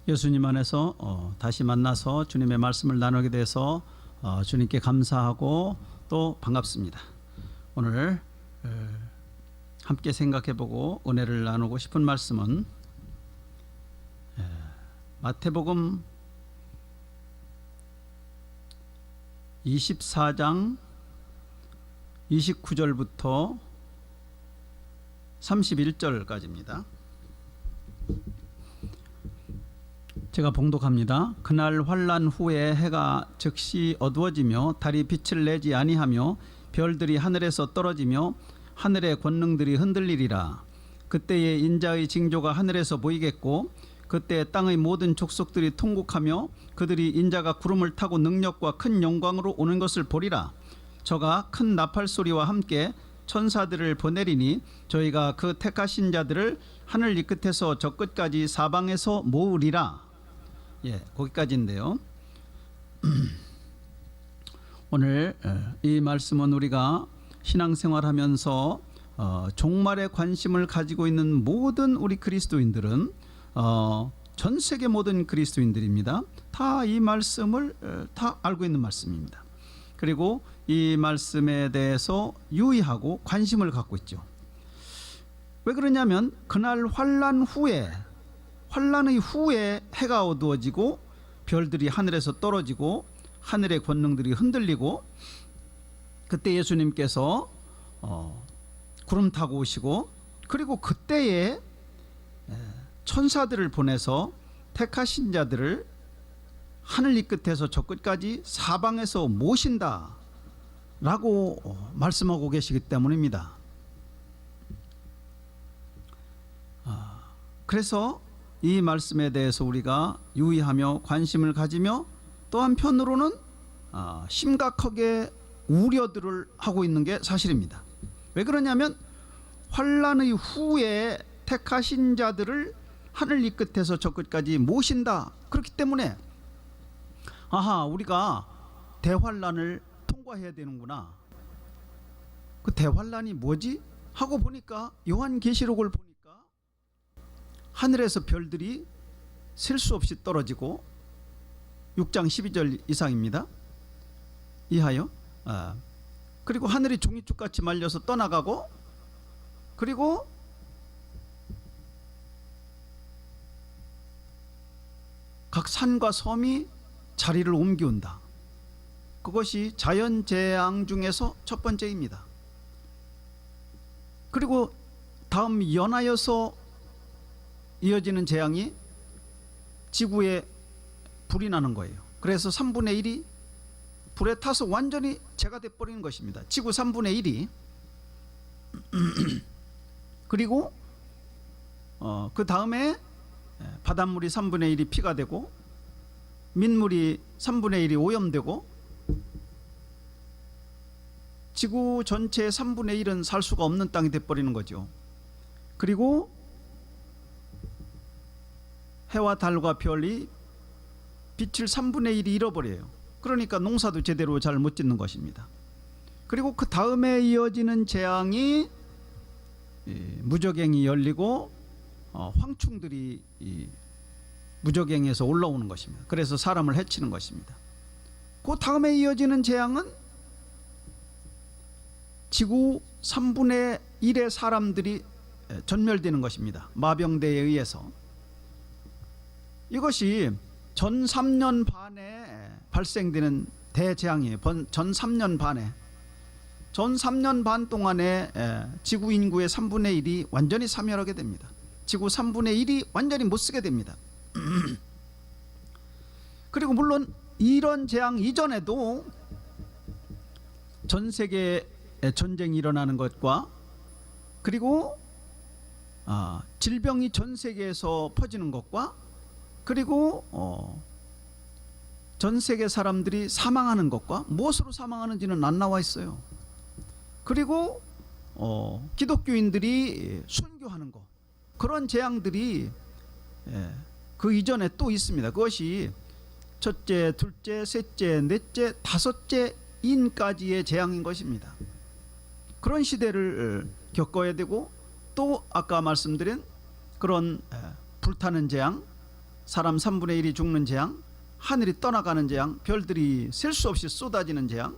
예수님 안에서 다시 만나서 주님의 말씀을 나누게 돼서 주님께 감사하고 또 반갑습니다. 오늘 함께 생각해보고 은혜를 나누고 싶은 말씀은 마태복음 24장 29절부터 31절까지입니다. 제가 봉독합니다. 그날 환난 후에 해가 즉시 어두워지며 달이 빛을 내지 아니하며 별들이 하늘에서 떨어지며 하늘의 권능들이 흔들리리라. 그때에 인자의 징조가 하늘에서 보이겠고 그때 땅의 모든 족속들이 통곡하며 그들이 인자가 구름을 타고 능력과 큰 영광으로 오는 것을 보리라. 저가 큰 나팔 소리와 함께 천사들을 보내리니 저희가 그 택하신 자들을 하늘 이 끝에서 저 끝까지 사방에서 모으리라. 거기까지인데요. 오늘 이 말씀은 우리가 신앙생활하면서 종말에 관심을 가지고 있는 모든 우리 그리스도인들은 전 세계 모든 그리스도인들입니다. 다 이 말씀을 다 알고 있는 말씀입니다. 그리고 이 말씀에 대해서 유의하고 관심을 갖고 있죠. 왜 그러냐면 그날 환난의 후에 해가 어두워지고 별들이 하늘에서 떨어지고 하늘의 권능들이 흔들리고 그때 예수님께서 구름 타고 오시고 그리고 그때에 천사들을 보내서 택하신 자들을 하늘 이 끝에서 저 끝까지 사방에서 모신다 라고 말씀하고 계시기 때문입니다. 그래서 이 말씀에 대해서 우리가 유의하며 관심을 가지며 또 한편으로는 심각하게 우려들을 하고 있는 게 사실입니다. 왜 그러냐면 환난의 후에 택하신 자들을 하늘 이 끝에서 저 끝까지 모신다. 그렇기 때문에 우리가 대환난을 통과해야 되는구나. 그 대환난이 뭐지? 하고 보니까 요한계시록을 보니까 하늘에서 별들이 셀 수 없이 떨어지고 6장 12절 이상입니다. 이하여 그리고 하늘이 종이축같이 말려서 떠나가고 그리고 각 산과 섬이 자리를 옮기운다. 그것이 자연재앙 중에서 첫 번째입니다. 그리고 다음 연하여서 이어지는 재앙이 지구에 불이 나는 거예요. 그래서 3분의 1이 불에 타서 완전히 재가 돼버리는 것입니다. 지구 3분의 1이 그리고 그 다음에 바닷물이 3분의 1이 피가 되고 민물이 3분의 1이 오염되고 지구 전체의 3분의 1은 살 수가 없는 땅이 돼버리는 거죠. 그리고 해와 달과 별이 빛을 3분의 1이 잃어버려요. 그러니까 농사도 제대로 잘 못 짓는 것입니다. 그리고 그 다음에 이어지는 재앙이 무저갱이 열리고 황충들이 무저갱에서 올라오는 것입니다. 그래서 사람을 해치는 것입니다. 그 다음에 이어지는 재앙은 지구 3분의 1의 사람들이 전멸되는 것입니다. 마병대에 의해서. 이것이 전 3년 반에 발생되는 대재앙이에요. 전 3년 반에. 전 3년 반 동안에 지구 인구의 3분의 1이 완전히 사멸하게 됩니다. 지구 3분의 1이 완전히 못 쓰게 됩니다. 그리고 물론 이런 재앙 이전에도 전 세계에 전쟁이 일어나는 것과 그리고 질병이 전 세계에서 퍼지는 것과 그리고 전 세계 사람들이 사망하는 것과 무엇으로 사망하는지는 안 나와 있어요. 그리고 기독교인들이 순교하는 것, 그런 재앙들이 그 이전에 또 있습니다. 그것이 첫째, 둘째, 셋째, 넷째, 다섯째 인까지의 재앙인 것입니다. 그런 시대를 겪어야 되고 또 아까 말씀드린 그런 불타는 재앙, 사람 3분의 1이 죽는 재앙, 하늘이 떠나가는 재앙, 별들이 셀 수 없이 쏟아지는 재앙,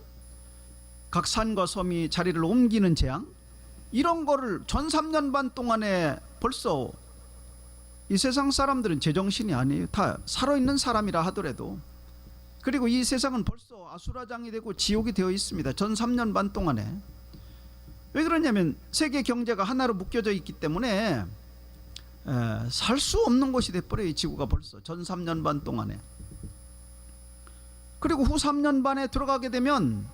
각 산과 섬이 자리를 옮기는 재앙, 이런 거를 전 3년 반 동안에 벌써 이 세상 사람들은 제정신이 아니에요. 다 살아있는 사람이라 하더라도. 그리고 이 세상은 벌써 아수라장이 되고 지옥이 되어 있습니다. 전 3년 반 동안에. 왜 그러냐면 세계 경제가 하나로 묶여져 있기 때문에 살 수 없는 곳이 돼버려요. 이 지구가 벌써 전 3년 반 동안에. 그리고 후 3년 반에 들어가게 되면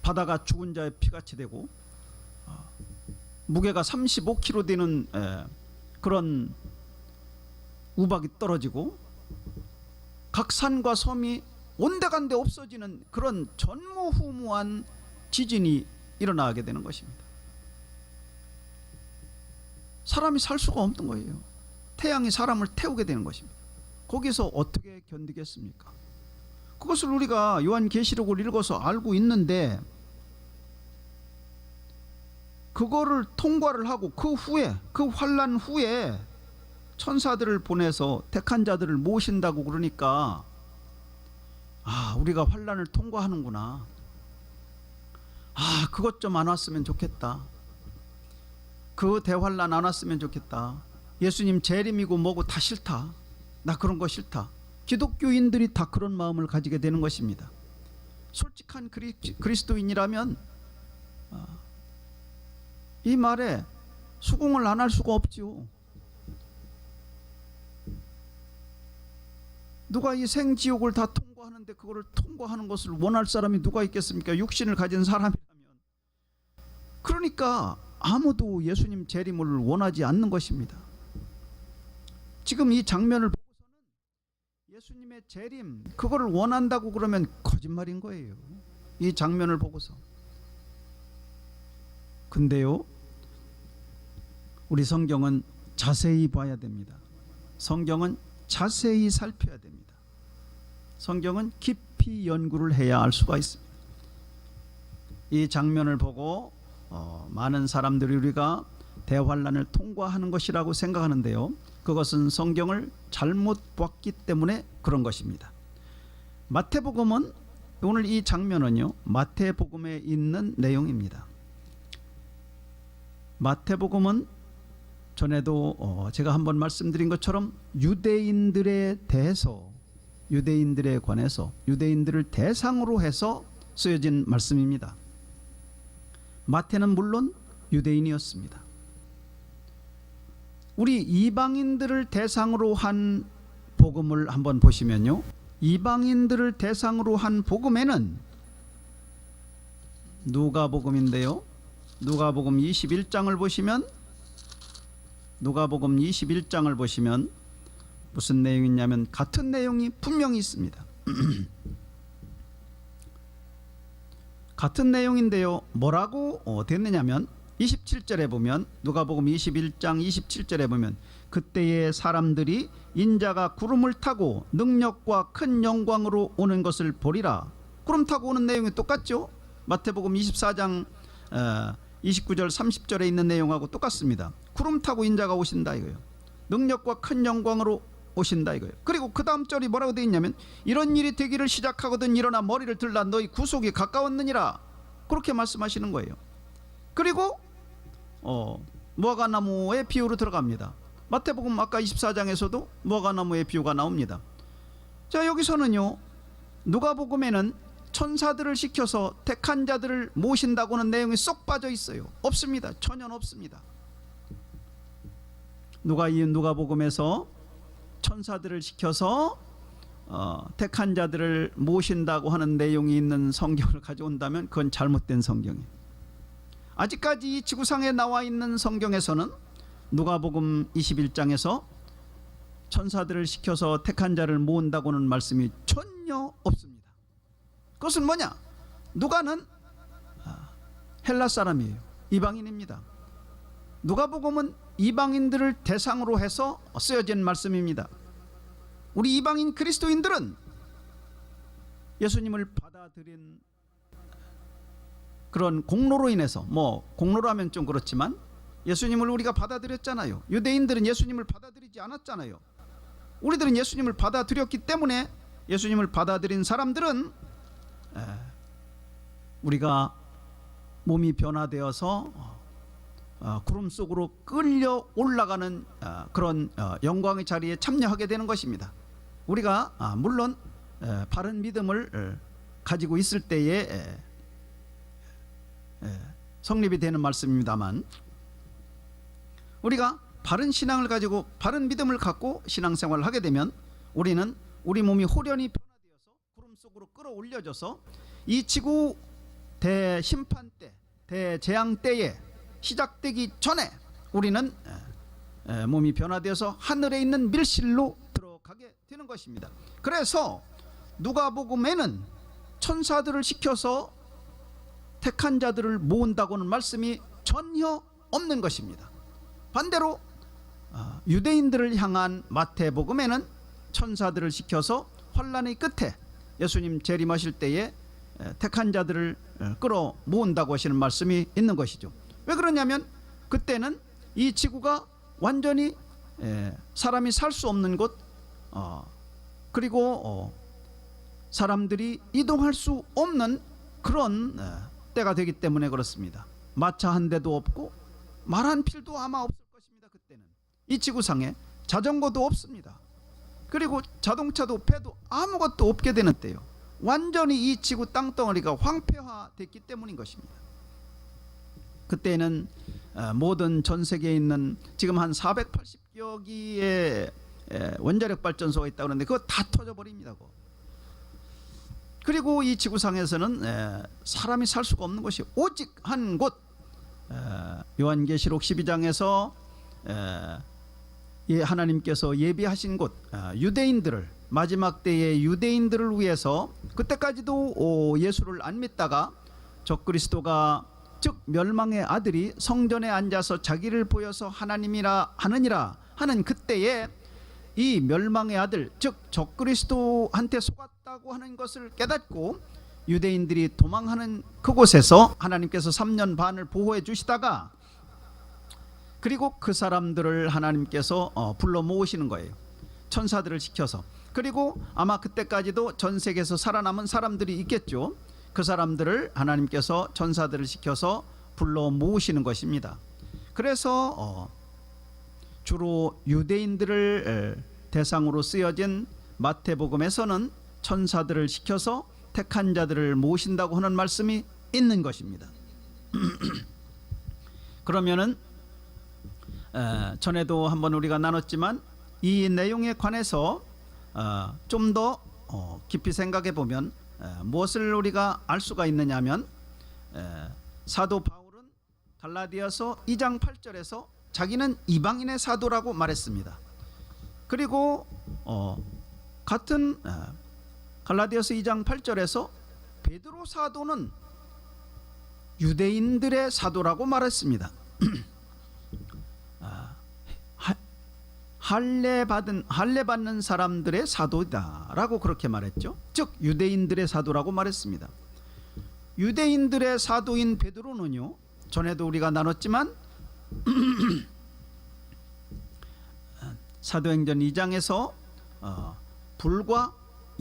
바다가 죽은 자의 피같이 되고 무게가 35kg 되는 그런 우박이 떨어지고 각 산과 섬이 온데간데 없어지는 그런 전무후무한 지진이 일어나게 되는 것입니다. 사람이 살 수가 없는 거예요. 태양이 사람을 태우게 되는 것입니다. 거기서 어떻게 견디겠습니까? 그것을 우리가 요한계시록을 읽어서 알고 있는데 그거를 통과를 하고 그 후에, 그 환난 후에 천사들을 보내서 택한 자들을 모신다고 그러니까 우리가 환난을 통과하는구나. 그것 좀 안 왔으면 좋겠다. 그 대환난 안 왔으면 좋겠다. 예수님 재림이고 뭐고 다 싫다. 나 그런 거 싫다. 기독교인들이 다 그런 마음을 가지게 되는 것입니다. 솔직한 그리스도인이라면 이 말에 수긍을 안 할 수가 없지요. 누가 이 생지옥을 다 통과하는데 그거를 통과하는 것을 원할 사람이 누가 있겠습니까? 육신을 가진 사람이라면. 그러니까 아무도 예수님 재림을 원하지 않는 것입니다. 지금 이 장면을 보고서는 예수님의 재림 그거를 원한다고 그러면 거짓말인 거예요. 이 장면을 보고서. 근데요, 우리 성경은 자세히 봐야 됩니다. 성경은 자세히 살펴야 됩니다. 성경은 깊이 연구를 해야 알 수가 있습니다. 이 장면을 보고 많은 사람들이 우리가 대환난을 통과하는 것이라고 생각하는데요, 그것은 성경을 잘못 봤기 때문에 그런 것입니다. 마태복음은, 오늘 이 장면은요, 마태복음에 있는 내용입니다. 마태복음은 전에도 제가 한번 말씀드린 것처럼 유대인들에 대해서, 유대인들에 관해서, 유대인들을 대상으로 해서 쓰여진 말씀입니다. 마태는 물론 유대인이었습니다. 우리 이방인들을 대상으로 한 복음을 한번 보시면요, 이방인들을 대상으로 한 복음에는 누가복음인데요, 누가복음 21장을 보시면, 누가복음 21장을 보시면 무슨 내용이 있냐면 같은 내용이 분명히 있습니다. 같은 내용인데요, 뭐라고 됐느냐면 27절에 보면, 누가복음 21장 27절에 보면, 그때의 사람들이 인자가 구름을 타고 능력과 큰 영광으로 오는 것을 보리라. 구름 타고 오는 내용이 똑같죠? 마태복음 24장 29절 30절에 있는 내용하고 똑같습니다. 구름 타고 인자가 오신다 이거예요. 능력과 큰 영광으로 오신다 이거예요. 그리고 그 다음 절이 뭐라고 되어 있냐면, 이런 일이 되기를 시작하거든 일어나 머리를 들라 너희 구속이 가까웠느니라. 그렇게 말씀하시는 거예요. 그리고 무화과나무의 비유로 들어갑니다. 마태복음 아까 24장에서도 무화과나무의 비유가 나옵니다. 자, 여기서는요, 누가복음에는 천사들을 시켜서 택한 자들을 모신다고 하는 내용이 쏙 빠져 있어요. 없습니다. 전혀 없습니다. 누가복음에서 천사들을 시켜서 택한 자들을 모신다고 하는 내용이 있는 성경을 가져온다면 그건 잘못된 성경이에요. 아직까지 이 지구상에 나와 있는 성경에서는 누가복음 21장에서 천사들을 시켜서 택한 자를 모은다고는 말씀이 전혀 없습니다. 그것은 뭐냐? 누가는 헬라 사람이에요. 이방인입니다. 누가복음은 이방인들을 대상으로 해서 쓰여진 말씀입니다. 우리 이방인 그리스도인들은 예수님을 받아들인 그런 공로로 인해서, 공로로 하면 좀 그렇지만 예수님을 우리가 받아들였잖아요. 유대인들은 예수님을 받아들이지 않았잖아요. 우리들은 예수님을 받아들였기 때문에 예수님을 받아들인 사람들은 우리가 몸이 변화되어서 구름 속으로 끌려 올라가는 그런 영광의 자리에 참여하게 되는 것입니다. 우리가 물론 바른 믿음을 가지고 있을 때에 성립이 되는 말씀입니다만, 우리가 바른 신앙을 가지고 바른 믿음을 갖고 신앙생활을 하게 되면 우리는 우리 몸이 호련히 변화되어서 구름 속으로 끌어올려져서 이 지구 대심판 때, 대재앙 때에 시작되기 전에 우리는 몸이 변화되어서 하늘에 있는 밀실로 들어가게 되는 것입니다. 그래서 누가복음에는 천사들을 시켜서 택한 자들을 모은다고는 말씀이 전혀 없는 것입니다. 반대로 유대인들을 향한 마태복음에는 천사들을 시켜서 환난의 끝에 예수님 재림하실 때에 택한 자들을 끌어 모은다고 하시는 말씀이 있는 것이죠. 왜 그러냐면 그때는 이 지구가 완전히 사람이 살 수 없는 곳, 그리고 사람들이 이동할 수 없는 그런 때가 되기 때문에 그렇습니다. 마차 한 대도 없고 말 한 필도 아마 없을 것입니다. 그때는 이 지구상에 자전거도 없습니다. 그리고 자동차도 배도 아무것도 없게 되는 때요. 완전히 이 지구 땅덩어리가 황폐화됐기 때문인 것입니다. 그때는 모든 전 세계에 있는 지금 한 480여 기의 원자력 발전소가 있다고 하는데 그거 다 터져버립니다. 그리고 이 지구상에서는 사람이 살 수가 없는 곳이 오직 한 곳, 요한계시록 12장에서 하나님께서 예비하신 곳, 유대인들을, 마지막 때의 유대인들을 위해서, 그때까지도 예수를 안 믿다가 적그리스도가 즉 멸망의 아들이 성전에 앉아서 자기를 보여서 하나님이라 하느니라 하는 그때에 이 멸망의 아들 즉 적그리스도한테 속았다고 하는 것을 깨닫고 유대인들이 도망하는 그곳에서 하나님께서 3년 반을 보호해 주시다가, 그리고 그 사람들을 하나님께서 불러 모으시는 거예요. 천사들을 시켜서. 그리고 아마 그때까지도 전 세계에서 살아남은 사람들이 있겠죠. 그 사람들을 하나님께서 천사들을 시켜서 불러 모으시는 것입니다. 그래서 주로 유대인들을 대상으로 쓰여진 마태복음에서는 천사들을 시켜서 택한 자들을 모으신다고 하는 말씀이 있는 것입니다. 그러면은 전에도 한번 우리가 나눴지만 이 내용에 관해서 좀 더 깊이 생각해 보면 무엇을 우리가 알 수가 있느냐면, 사도 바울은 갈라디아서 2장 8절에서 자기는 이방인의 사도라고 말했습니다. 그리고 같은 갈라디아서 2장 8절에서 베드로 사도는 유대인들의 사도라고 말했습니다. 할례 받는 사람들의 사도다라고 그렇게 말했죠. 즉 유대인들의 사도라고 말했습니다. 유대인들의 사도인 베드로는요, 전에도 우리가 나눴지만 사도행전 2장에서 불과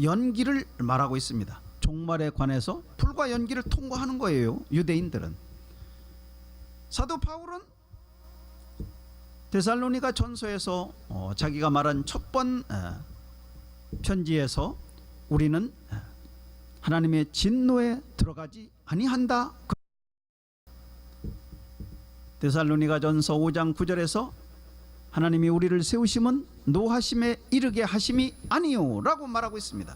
연기를 말하고 있습니다. 종말에 관해서 불과 연기를 통과하는 거예요. 유대인들은. 사도 바울은 데살로니가 전서에서 자기가 말한 첫 번 편지에서 우리는 하나님의 진노에 들어가지 아니한다. 데살로니가 전서 5장 9절에서 하나님이 우리를 세우심은 노하심에 이르게 하심이 아니요 라고 말하고 있습니다.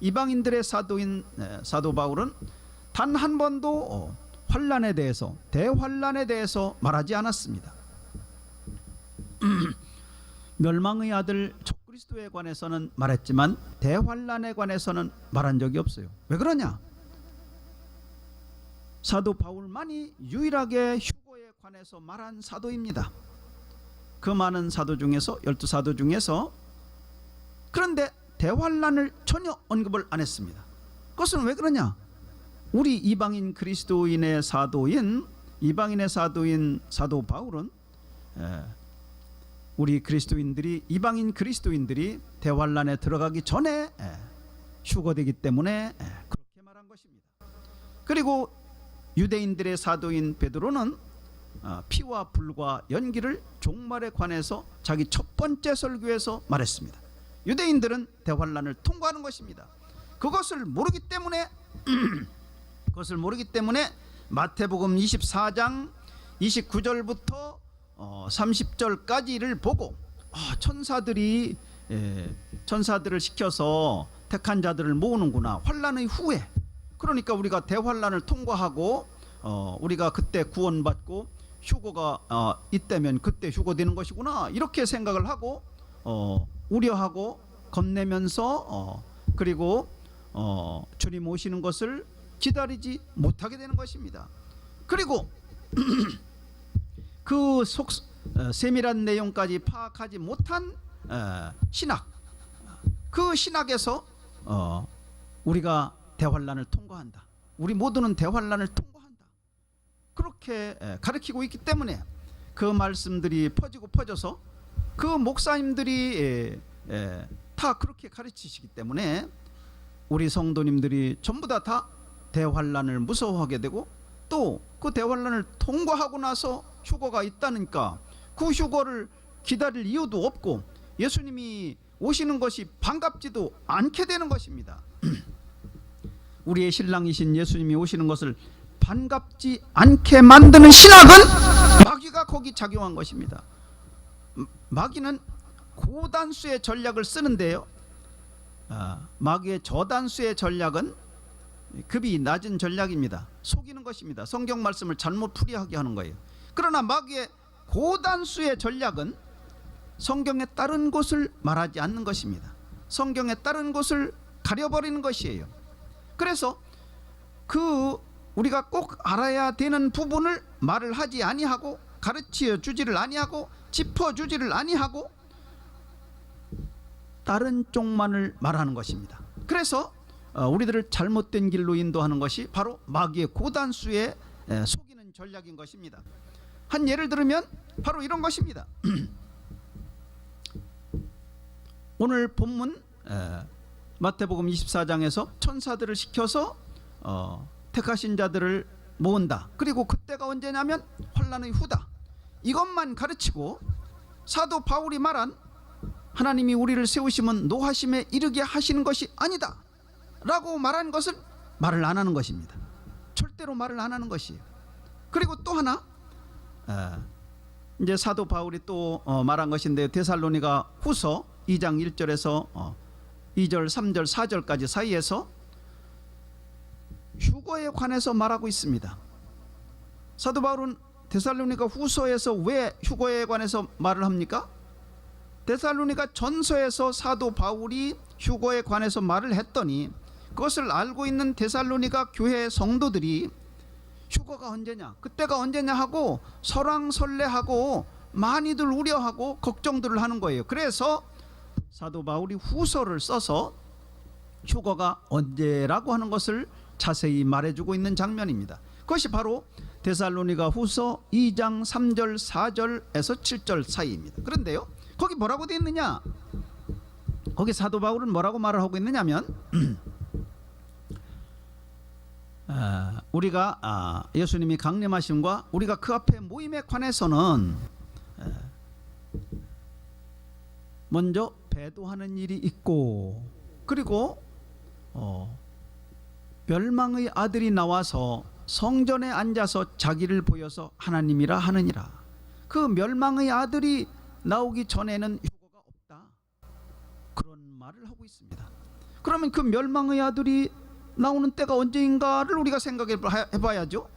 이방인들의 사도인 사도 바울은 단 한 번도 환난에 대해서, 대환난에 대해서 말하지 않았습니다. 멸망의 아들 적그리스도에 관해서는 말했지만 대환난에 관해서는 말한 적이 없어요. 왜 그러냐? 사도 바울만이 유일하게 휴거에 관해서 말한 사도입니다. 그 많은 사도 중에서 12사도 중에서. 그런데 대환난을 전혀 언급을 안 했습니다. 그것은 왜 그러냐? 우리 이방인 그리스도인의 사도인, 이방인의 사도인 사도 바울은 우리 그리스도인들이, 이방인 그리스도인들이 대환란에 들어가기 전에 휴거되기 때문에 그렇게 말한 것입니다. 그리고 유대인들의 사도인 베드로는 피와 불과 연기를 종말에 관해서 자기 첫 번째 설교에서 말했습니다. 유대인들은 대환란을 통과하는 것입니다. 그것을 모르기 때문에 마태복음 24장 29절부터 30절까지를 보고 천사들을 시켜서 택한 자들을 모으는구나. 환란의 후에, 그러니까 우리가 대환란을 통과하고 우리가 그때 구원받고 휴거가 있다면 그때 휴거되는 것이구나, 이렇게 생각을 하고 우려하고 겁내면서 그리고 주님 오시는 것을 기다리지 못하게 되는 것입니다. 그리고 그 세밀한 내용까지 파악하지 못한 신학, 그 신학에서 우리가 대환란을 통과한다, 우리 모두는 대환란을 통과한다, 그렇게 가르치고 있기 때문에 그 말씀들이 퍼져서 그 목사님들이 다 그렇게 가르치시기 때문에 우리 성도님들이 전부 다 대환란을 무서워하게 되고, 또 그 대환란을 통과하고 나서 휴거가 있다니까 그 휴거를 기다릴 이유도 없고 예수님이 오시는 것이 반갑지도 않게 되는 것입니다. 우리의 신랑이신 예수님이 오시는 것을 반갑지 않게 만드는 신학은 마귀가 거기 작용한 것입니다. 마귀는 고단수의 전략을 쓰는데요, 마귀의 저단수의 전략은 급이 낮은 전략입니다. 속이는 것입니다. 성경 말씀을 잘못 풀이하게 하는 거예요. 그러나 마귀의 고단수의 전략은 성경에 따른 것을 말하지 않는 것입니다. 성경에 따른 것을 가려버리는 것이에요. 그래서 우리가 꼭 알아야 되는 부분을 말을 하지 아니하고, 가르쳐 주지를 아니하고, 짚어 주지를 아니하고 다른 쪽만을 말하는 것입니다. 그래서 우리들을 잘못된 길로 인도하는 것이 바로 마귀의 고단수의 속이는 전략인 것입니다. 한 예를 들으면 바로 이런 것입니다. 오늘 본문 마태복음 24장에서 천사들을 시켜서 택하신 자들을 모은다. 그리고 그때가 언제냐면 환란의 후다. 이것만 가르치고 사도 바울이 말한 하나님이 우리를 세우시면 노하심에 이르게 하시는 것이 아니다 라고 말한 것을 말을 안 하는 것입니다. 절대로 말을 안 하는 것이에요. 그리고 또 하나, 이제 사도 바울이 또 말한 것인데, 데살로니가 후서 2장 1절에서 2절 3절 4절까지 사이에서 휴거에 관해서 말하고 있습니다. 사도 바울은 데살로니가 후서에서 왜 휴거에 관해서 말을 합니까? 데살로니가 전서에서 사도 바울이 휴거에 관해서 말을 했더니 그것을 알고 있는 데살로니가 교회 성도들이 휴거가 언제냐, 그때가 언제냐 하고 설왕설래하고 많이들 우려하고 걱정들을 하는 거예요. 그래서 사도 바울이 후서를 써서 휴거가 언제라고 하는 것을 자세히 말해주고 있는 장면입니다. 그것이 바로 데살로니가 후서 2장 3절 4절에서 7절 사이입니다. 그런데요, 거기 뭐라고 되어 있느냐, 거기 사도 바울은 뭐라고 말을 하고 있느냐면 우리가 예수님이 강림하심과 우리가 그 앞에 모임에 관해서는 먼저 배도하는 일이 있고, 그리고 멸망의 아들이 나와서 성전에 앉아서 자기를 보여서 하나님이라 하느니라. 그 멸망의 아들이 나오기 전에는 휴거가 없다, 그런 말을 하고 있습니다. 그러면 그 멸망의 아들이 나오는 때가 언제인가를 우리가 생각해 봐야죠.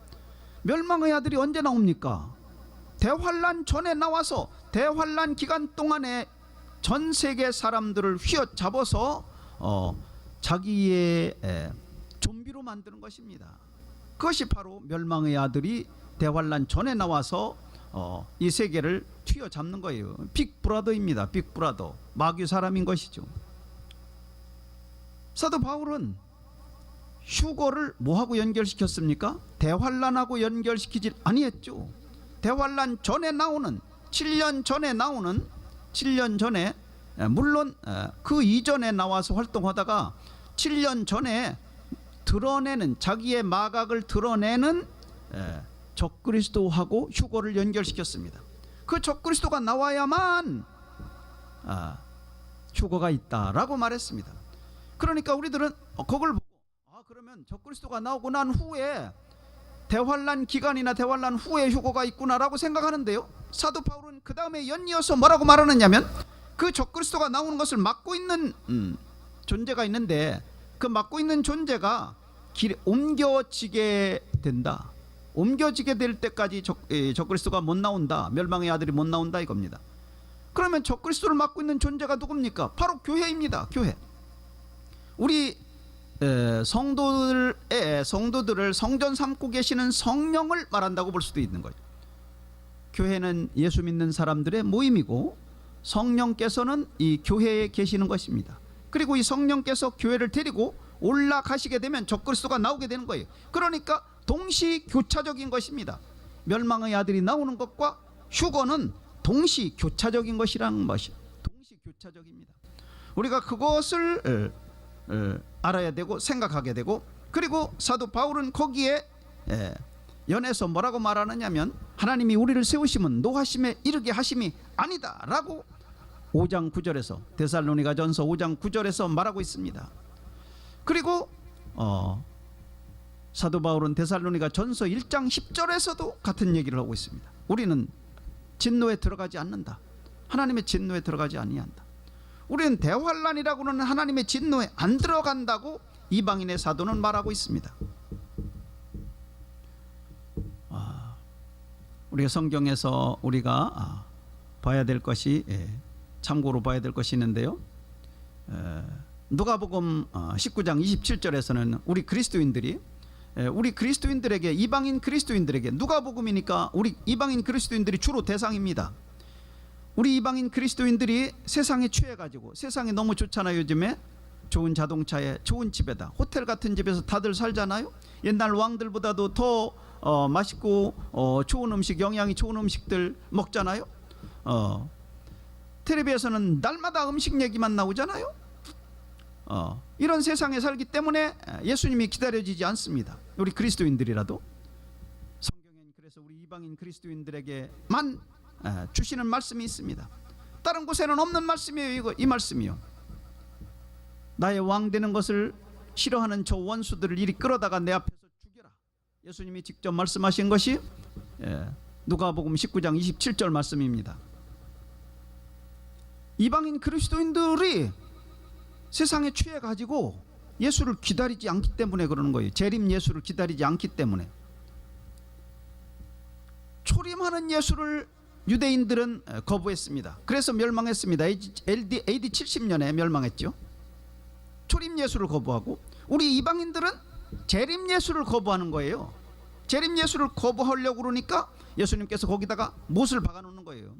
멸망의 아들이 언제 나옵니까? 대환란 전에 나와서 대환란 기간 동안에 전 세계 사람들을 휘어잡아서 자기의 좀비로 만드는 것입니다. 그것이 바로 멸망의 아들이 대환란 전에 나와서 이 세계를 휘어잡는 거예요. 빅브라더입니다. 빅브라더, 마귀 사람인 것이죠. 사도 바울은 휴거를 뭐하고 연결시켰습니까? 대환란하고 연결시키질 아니했죠. 대환란 전에 나오는 7년 전에 나오는 7년 전에 물론 그 이전에 나와서 활동하다가 7년 전에 드러내는 자기의 마각을 드러내는 적그리스도하고 휴거를 연결시켰습니다. 그 적그리스도가 나와야만 휴거가 있다라고 말했습니다. 그러니까 우리들은 그걸 보고 그러면 적그리스도가 나오고 난 후에 대환란 기간이나 대환란 후에 휴거가 있구나라고 생각하는데요, 사도 바울은 그 다음에 연이어서 뭐라고 말하느냐면 그 적그리스도가 나오는 것을 막고 있는 존재가 있는데 그 막고 있는 존재가 옮겨지게 된다. 옮겨지게 될 때까지 적그리스도가 못 나온다, 멸망의 아들이 못 나온다 이겁니다. 그러면 적그리스도를 막고 있는 존재가 누굽니까? 바로 교회입니다. 교회. 우리 성도들을 성전 삼고 계시는 성령을 말한다고 볼 수도 있는 거죠. 교회는 예수 믿는 사람들의 모임이고 성령께서는 이 교회에 계시는 것입니다. 그리고 이 성령께서 교회를 데리고 올라가시게 되면 적그리스도가 나오게 되는 거예요. 그러니까 동시교차적인 것입니다. 멸망의 아들이 나오는 것과 휴거는 동시교차적인 것이라는 것이 동시교차적입니다. 우리가 그것을 알아야 되고 생각하게 되고, 그리고 사도 바울은 거기에 연해서 뭐라고 말하느냐면 하나님이 우리를 세우심은 노하심에 이르게 하심이 아니다 라고 5장 9절에서 데살로니가전서 5장 9절에서 말하고 있습니다. 그리고 사도 바울은 데살로니가전서 1장 10절에서도 같은 얘기를 하고 있습니다. 우리는 진노에 들어가지 않는다. 하나님의 진노에 들어가지 아니한다. 우리는 대환란이라고는 하나님의 진노에 안 들어간다고 이방인의 사도는 말하고 있습니다. 우리가 성경에서 우리가 봐야 될 것이 참고로 봐야 될 것이 있는데요, 누가복음 19장 27절에서는 우리 그리스도인들에게 이방인 그리스도인들에게, 누가복음이니까 우리 이방인 그리스도인들이 주로 대상입니다. 우리 이방인 그리스도인들이 세상에 취해가지고, 세상이 너무 좋잖아요. 요즘에 좋은 자동차에 좋은 집에다 호텔 같은 집에서 다들 살잖아요. 옛날 왕들보다도 더 맛있고 좋은 음식, 영양이 좋은 음식들 먹잖아요. 텔레비에서는 날마다 음식 얘기만 나오잖아요. 이런 세상에 살기 때문에 예수님이 기다려지지 않습니다. 우리 그리스도인들이라도. 성경엔 그래서 우리 이방인 그리스도인들에게만 주시는 말씀이 있습니다. 다른 곳에는 없는 말씀이에요. 이 말씀이요. 나의 왕 되는 것을 싫어하는 저 원수들을 이리 끌어다가 내 앞에서 죽여라. 예수님이 직접 말씀하신 것이 누가복음 19장 27절 말씀입니다. 이방인 그리스도인들이 세상에 취해가지고 예수를 기다리지 않기 때문에 그러는 거예요. 재림 예수를 기다리지 않기 때문에. 초림하는 예수를 유대인들은 거부했습니다. 그래서 멸망했습니다. AD 70년에 멸망했죠. 초림 예수를 거부하고, 우리 이방인들은 재림 예수를 거부하는 거예요. 재림 예수를 거부하려고 그러니까 예수님께서 거기다가 못을 박아놓는 거예요.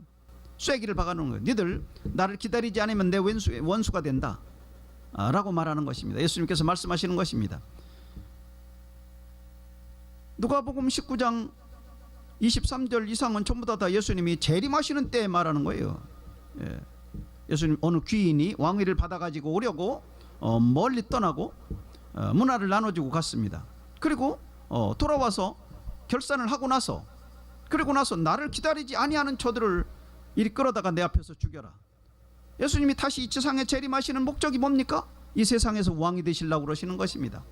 쐐기를 박아놓는 거예요. 너희들 나를 기다리지 않으면 내 원수가 된다 라고 말하는 것입니다. 예수님께서 말씀하시는 것입니다. 누가복음 19장 23절 이상은 전부 다 예수님이 재림하시는 때에 말하는 거예요. 예수님 어느 귀인이 왕위를 받아가지고 오려고 멀리 떠나고 문화를 나눠주고 갔습니다. 그리고 돌아와서 결산을 하고 나서, 그리고 나서 나를 기다리지 아니하는 저들을 이리 끌어다가 내 앞에서 죽여라. 예수님이 다시 이 세상에 재림하시는 목적이 뭡니까? 이 세상에서 왕이 되시려고 그러시는 것입니다.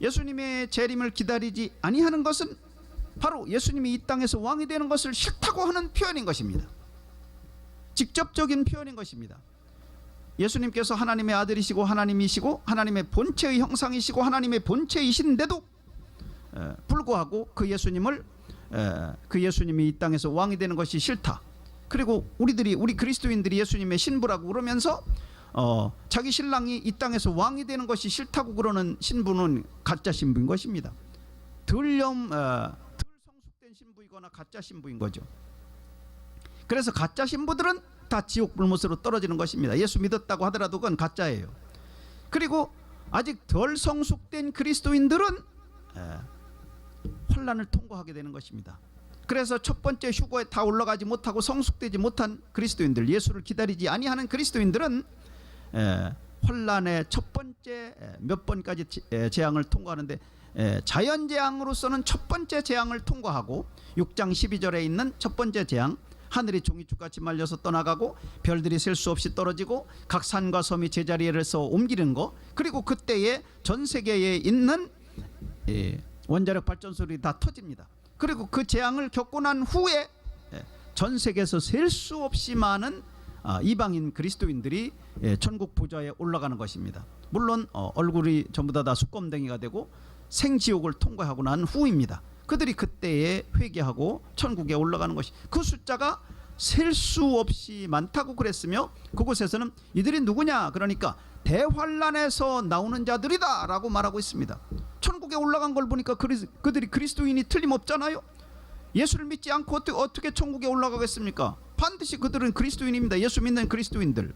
예수님의 재림을 기다리지 아니하는 것은 바로 예수님이 이 땅에서 왕이 되는 것을 싫다고 하는 표현인 것입니다. 직접적인 표현인 것입니다. 예수님께서 하나님의 아들이시고 하나님이시고 하나님의 본체의 형상이시고 하나님의 본체이신데도 불구하고 그 예수님이 이 땅에서 왕이 되는 것이 싫다. 그리고 우리 그리스도인들이 예수님의 신부라고 그러면서 자기 신랑이 이 땅에서 왕이 되는 것이 싫다고 그러는 신부는 가짜 신부인 것입니다. 덜 성숙된 신부이거나 가짜 신부인 거죠. 그래서 가짜 신부들은 다 지옥 불못으로 떨어지는 것입니다. 예수 믿었다고 하더라도 그건 가짜예요. 그리고 아직 덜 성숙된 그리스도인들은 환난을 통과하게 되는 것입니다. 그래서 첫 번째 휴거에 다 올라가지 못하고 성숙되지 못한 그리스도인들, 예수를 기다리지 아니하는 그리스도인들은 환란의 첫 번째 몇 번까지 재앙을 통과하는데, 자연재앙으로서는 첫 번째 재앙을 통과하고 6장 12절에 있는 첫 번째 재앙, 하늘이 종이축같이 말려서 떠나가고 별들이 셀 수 없이 떨어지고 각 산과 섬이 제자리에서 옮기는 거, 그리고 그때에 전 세계에 있는 원자력 발전소들이 다 터집니다. 그리고 그 재앙을 겪고 난 후에 전 세계에서 셀 수 없이 많은 이방인 그리스도인들이 천국 보좌에 올라가는 것입니다. 물론 얼굴이 전부 다 수검댕이가 되고 생지옥을 통과하고 난 후입니다. 그들이 그때에 회개하고 천국에 올라가는 것이, 그 숫자가 셀 수 없이 많다고 그랬으며, 그곳에서는 이들이 누구냐, 그러니까 대환란에서 나오는 자들이다 라고 말하고 있습니다. 천국에 올라간 걸 보니까 그들이 그리스도인이 틀림없잖아요. 예수를 믿지 않고 어떻게 천국에 올라가겠습니까? 반드시 그들은 그리스도인입니다. 예수 믿는 그리스도인들.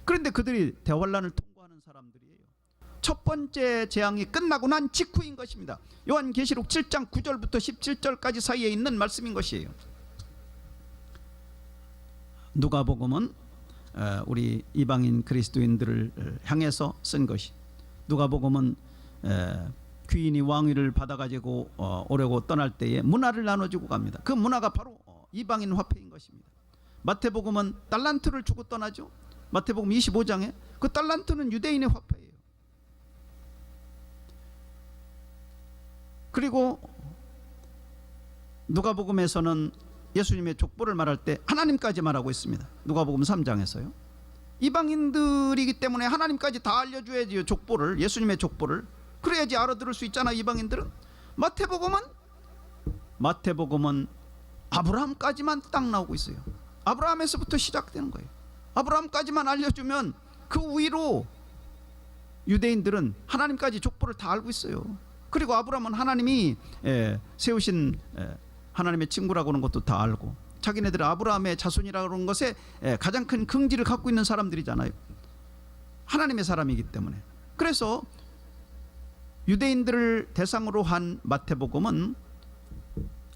그런데 그들이 대환란을 통과하는 사람들이에요. 첫 번째 재앙이 끝나고 난 직후인 것입니다. 요한계시록 7장 9절부터 17절까지 사이에 있는 말씀인 것이에요. 누가복음은 우리 이방인 그리스도인들을 향해서 쓴 것이, 누가복음은 귀인이 왕위를 받아가지고 오려고 떠날 때에 문화를 나눠주고 갑니다. 그 문화가 바로 이방인 화폐인 것입니다. 마태복음은 달란트를 주고 떠나죠. 마태복음 25장에 그 달란트는 유대인의 화폐예요. 그리고 누가복음에서는 예수님의 족보를 말할 때 하나님까지 말하고 있습니다. 누가복음 3장에서요. 이방인들이기 때문에 하나님까지 다 알려줘야지요. 족보를, 예수님의 족보를. 그래야지 알아들을 수 있잖아, 이방인들은. 마태복음은 아브라함까지만 딱 나오고 있어요. 아브라함에서부터 시작되는 거예요. 아브라함까지만 알려주면 그 위로 유대인들은 하나님까지 족보를 다 알고 있어요. 그리고 아브라함은 하나님이 세우신 하나님의 친구라고 하는 것도 다 알고, 자기네들은 아브라함의 자손이라고 하는 것에 가장 큰 긍지를 갖고 있는 사람들이잖아요. 하나님의 사람이기 때문에. 그래서 유대인들을 대상으로 한 마태복음은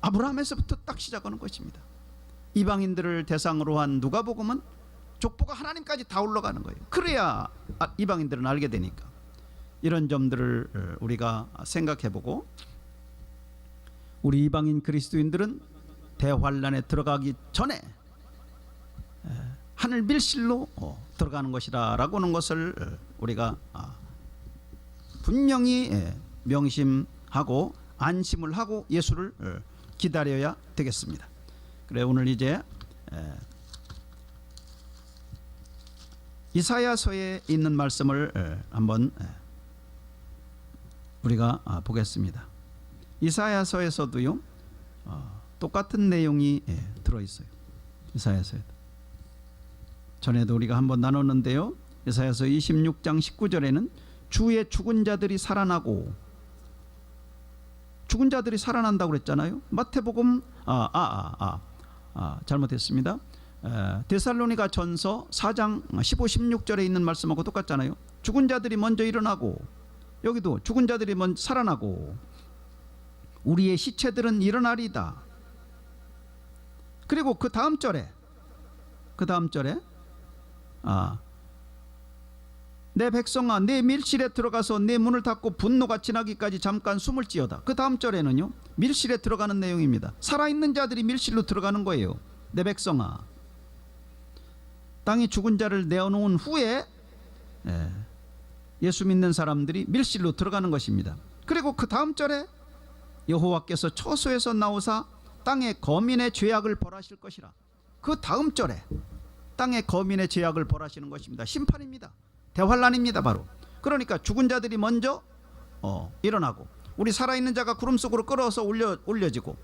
아브라함에서부터 딱 시작하는 것입니다. 이방인들을 대상으로 한 누가복음은 족보가 하나님까지 다 올라가는 거예요. 그래야 이방인들은 알게 되니까. 이런 점들을 우리가 생각해보고, 우리 이방인 그리스도인들은 대환란에 들어가기 전에 하늘 밀실로 들어가는 것이라고 하는 것을 우리가 분명히 명심하고 안심을 하고 예수를 기다려야 되겠습니다. 그래, 오늘 이제 이사야서에 있는 말씀을 한번 우리가 보겠습니다. 이사야서에서도요 똑같은 내용이 들어있어요. 이사야서에도 전에도 우리가 한번 나눴는데요. 이사야서 26장 19절에는 주의 죽은 자들이 살아나고, 죽은 자들이 살아난다고 그랬잖아요. 마태복음 잘못했습니다. 데살로니가 전서 4장 15, 16절에 있는 말씀하고 똑같잖아요. 죽은 자들이 먼저 일어나고, 여기도 죽은 자들이 먼저 살아나고 우리의 시체들은 일어나리다. 그리고 그 다음 절에 내 백성아, 내 밀실에 들어가서 내 문을 닫고 분노가 지나기까지 잠깐 숨을 지어다. 그 다음 절에는요 밀실에 들어가는 내용입니다. 살아있는 자들이 밀실로 들어가는 거예요. 내 백성아, 땅이 죽은 자를 내어놓은 후에 예수 믿는 사람들이 밀실로 들어가는 것입니다. 그리고 그 다음 절에 여호와께서 처소에서 나오사 땅의 거민의 죄악을 벌하실 것이라. 그 다음 절에 땅의 거민의 죄악을 벌하시는 것입니다. 심판입니다. 대환란입니다. 바로. 그러니까 죽은 자들이 먼저 일어나고, 우리 살아있는 자가 구름 속으로 끌어서 올려지고,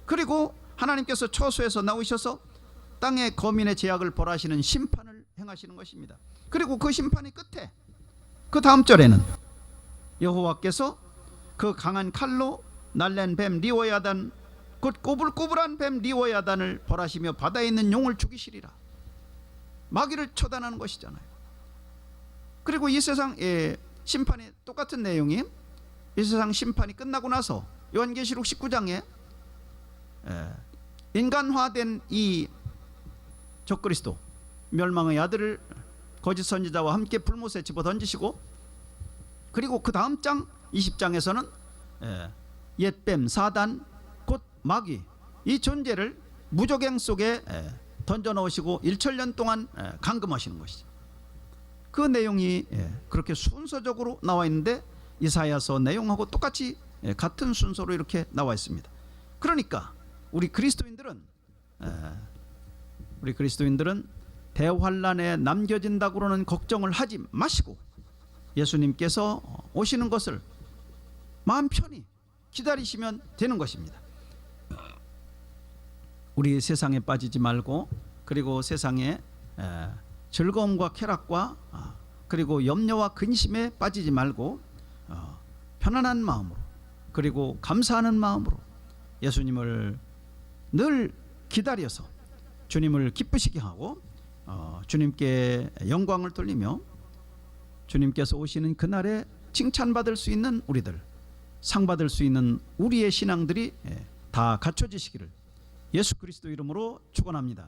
그리고 하나님께서 처소에서 나오셔서 땅의 거민의 죄악을 벌하시는 심판을 행하시는 것입니다. 그리고 그 심판의 끝에 그 다음 절에는 여호와께서 그 강한 칼로 날랜 뱀 리워야단, 그 꼬불꼬불한 뱀 리워야단을 벌하시며 바다에 있는 용을 죽이시리라. 마귀를 처단하는 것이잖아요. 그리고 이 세상의 심판이 똑같은 내용이, 이 세상 심판이 끝나고 나서 요한계시록 19장에 인간화된 이 적그리스도 멸망의 아들을 거짓 선지자와 함께 불못에 집어 던지시고, 그리고 그 다음 장 20장에서는 옛뱀 사단 곧 마귀 이 존재를 무저갱 속에 던져 넣으시고 1천년 동안 감금하시는 것이죠. 그 내용이 그렇게 순서적으로 나와 있는데 이사야서 내용하고 똑같이 같은 순서로 이렇게 나와 있습니다. 그러니까 우리 그리스도인들은 대환란에 남겨진다고는 걱정을 하지 마시고 예수님께서 오시는 것을 마음 편히 기다리시면 되는 것입니다. 우리 세상에 빠지지 말고, 그리고 세상에 즐거움과 쾌락과 그리고 염려와 근심에 빠지지 말고 편안한 마음으로, 그리고 감사하는 마음으로 예수님을 늘 기다려서 주님을 기쁘시게 하고 주님께 영광을 돌리며 주님께서 오시는 그날에 칭찬받을 수 있는 우리들, 상 받을 수 있는 우리의 신앙들이 다 갖춰지시기를 예수 그리스도 이름으로 축원합니다.